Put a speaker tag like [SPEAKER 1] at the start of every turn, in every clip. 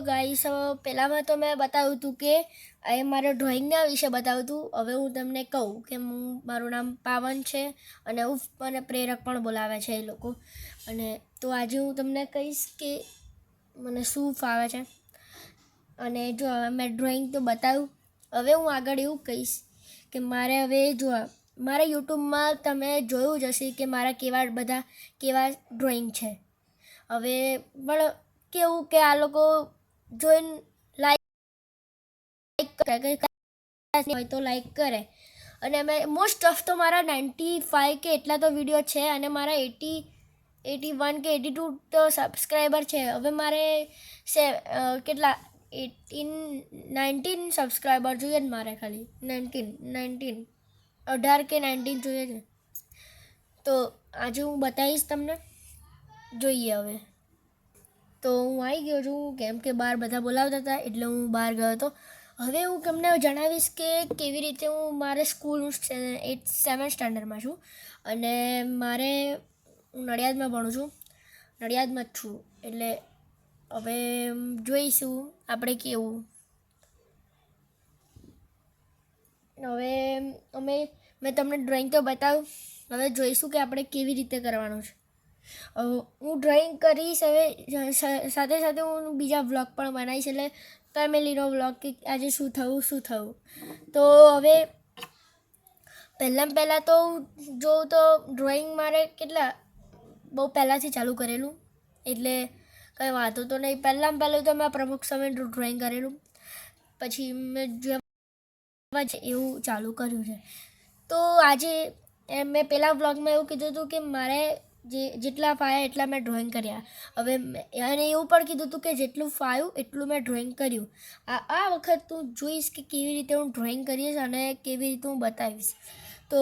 [SPEAKER 1] Guys, પહેલાંમાં તો મેં બતાવ્યું હતું કે એ મારે ડ્રોઈંગના વિશે બતાવ્યું હતું. હવે હું તમને કહું કે મારું નામ પાવન છે અને મને પ્રેરક પણ બોલાવે છે એ લોકો. અને તો આજે હું તમને કહીશ કે મને શું ફાવે છે. અને જો મેં ડ્રોઈંગ તો બતાવ્યું, હવે હું આગળ એવું કહીશ કે મારે હવે જો મારા યુટ્યુબમાં તમે જોયું જ હશે કે મારા કેવા ડ્રોઈંગ છે. હવે પણ કેવું કે આ લોકો જોઈને લાઈક કરે હોય તો લાઈક કરે. અને મેં મોસ્ટ ઓફ તો મારા 95 કે એટલા તો વિડીયો છે અને મારા 81 કે 82 તો સબસ્ક્રાઈબર છે. હવે મારે કેટલા 19 સબસ્ક્રાઈબર જોઈએ ને મારે, ખાલી 19 18 કે 19 જોઈએ છે. તો આજે હું બતાવીશ તમને, જોઈએ. હવે તો હું આવી ગયો છું, કેમ કે બહાર બધા બોલાવતા હતા એટલે હું બહાર ગયો હતો. હવે હું તમને જણાવીશ કે કેવી રીતે હું મારે સ્કૂલ 7th સ્ટાન્ડર્ડમાં છું અને હું નડિયાદમાં ભણું છું, નડિયાદમાં જ છું. એટલે હવે જોઈશું આપણે કેવું. હવે મેં તમને ડ્રોઈંગ તો બતાવ્યું, હવે જોઈશું કે આપણે કેવી રીતે કરવાનું છે. હું ડ્રોઈંગ કરીશ. હવે સાથે સાથે હું બીજા વ્લોગ પણ બનાવીશ, એટલે ફેમિલીનો વ્લોગ કે આજે શું થયું. તો હવે પહેલાં તો જોઉં તો ડ્રોઈંગ મારે બહુ પહેલાંથી ચાલુ કરેલું, એટલે કંઈ વાંધો તો નહીં. પહેલું તો મેં પ્રમુખ સમય ડ્રોઈંગ કરેલું, પછી મેં એવું ચાલુ કર્યું છે. તો આજે મેં પહેલાં વ્લોગમાં એવું કીધું હતું કે મારે જેટલા ફાવ્યા એટલા મેં ડ્રોઈંગ કર્યા. હવે અને એવું પણ કીધું હતું કે જેટલું ફાવ્યું એટલું મેં ડ્રોઈંગ કર્યું. આ વખત હું જોઈશ કે કેવી રીતે હું ડ્રોઈંગ કરીશ અને કેવી રીતે હું બતાવીશ. તો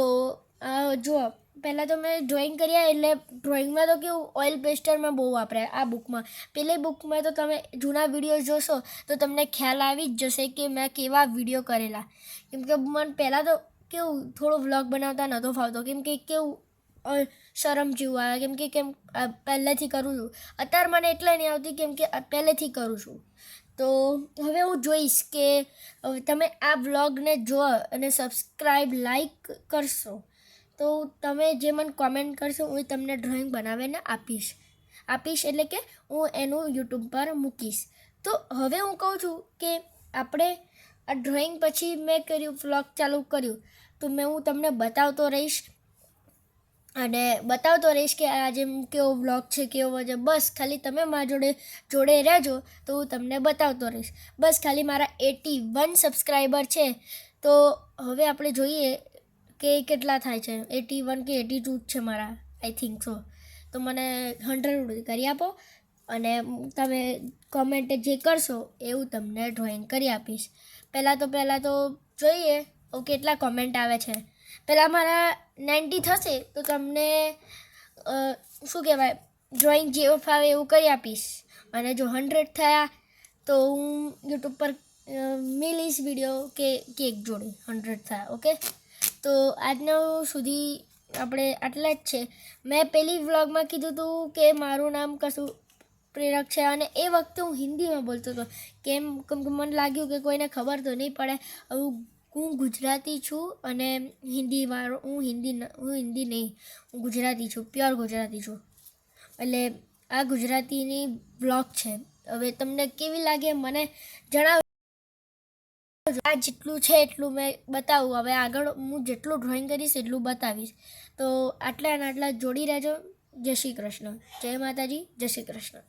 [SPEAKER 1] જો પહેલાં તો મેં ડ્રોઈંગ કર્યા, એટલે ડ્રોઈંગમાં તો કેવું ઓઇલ પેસ્ટર મેં બહુ વાપર્યા. આ બુકમાં પેલી બુકમાં તો તમે જૂના વિડીયો જોશો તો તમને ખ્યાલ આવી જ જશે કે મેં કેવા વિડીયો કરેલા. કેમ કે મને પહેલાં તો કેવું થોડો વ્લોગ બનાવતા નહોતો ફાવતો, કેમ કે કેવું શરમ જેવું આવે, કેમ પહેલેથી કરું છું. અત્યારે મને એટલે નહીં આવતી કેમ કે પહેલેથી કરું છું. તો હવે હું જોઈશ કે તમે આ વ્લોગને જુઓ અને સબસ્ક્રાઈબ લાઈક કરશો તો તમે જે મને કોમેન્ટ કરશો હું તમને ડ્રોઈંગ બનાવીને આપીશ. એટલે કે હું એનું યુટ્યુબ પર મૂકીશ. તો હવે હું કહું છું કે આપણે આ ડ્રોઈંગ પછી મેં વ્લોગ ચાલુ કર્યું તો હું તમને બતાવતો રહીશ કે આજે કેવો વ્લોગ છે, કેવો છે. બસ ખાલી તમે મારા જોડે રહેજો તો હું તમને બતાવતો રહીશ. બસ ખાલી મારા 81 સબસ્ક્રાઈબર છે. તો હવે આપણે જોઈએ કે કેટલા થાય છે. 81 કે 82 જ છે મારા, આઈ થિંક સો. તો મને 100 કરી આપો અને તમે કોમેન્ટ જે કરશો એવું તમને ડ્રોઈંગ કરી આપીશ. પહેલાં તો જોઈએ કેટલા કોમેન્ટ આવે છે. પહેલાં મારા 90 થશે તો તમને શું કહેવાય, ડ્રોઈંગ જેવું ફાવે એવું કરી આપીશ. અને જો 100 થયા તો હું યુટ્યુબ પર મિલીશ વિડીયો કે કેક જોડે 100 થયા. ઓકે, તો આજનો સુધી આપણે આટલા જ છે. મેં પહેલી વ્લોગમાં કીધું હતું કે મારું નામ કશું પ્રેરક છે અને એ વખતે હું હિન્દીમાં બોલતો હતો. કેમ કે મને લાગ્યું કે કોઈને ખબર તો નહીં પડે. હું ગુજરાતી છું અને હિન્દી નહીં, હું ગુજરાતી છું, પ્યોર ગુજરાતી છું. એટલે આ ગુજરાતીની વ્લોગ છે. હવે તમને કેવી લાગે મને જણાવો. આ જેટલું છે એટલું મેં બતાવું. હવે આગળ હું જેટલું ડ્રોઈંગ કરીશ એટલું બતાવીશ. તો આટલા જોડી રહેજો. જય શ્રી કૃષ્ણ. જય માતાજી. જય શ્રી કૃષ્ણ.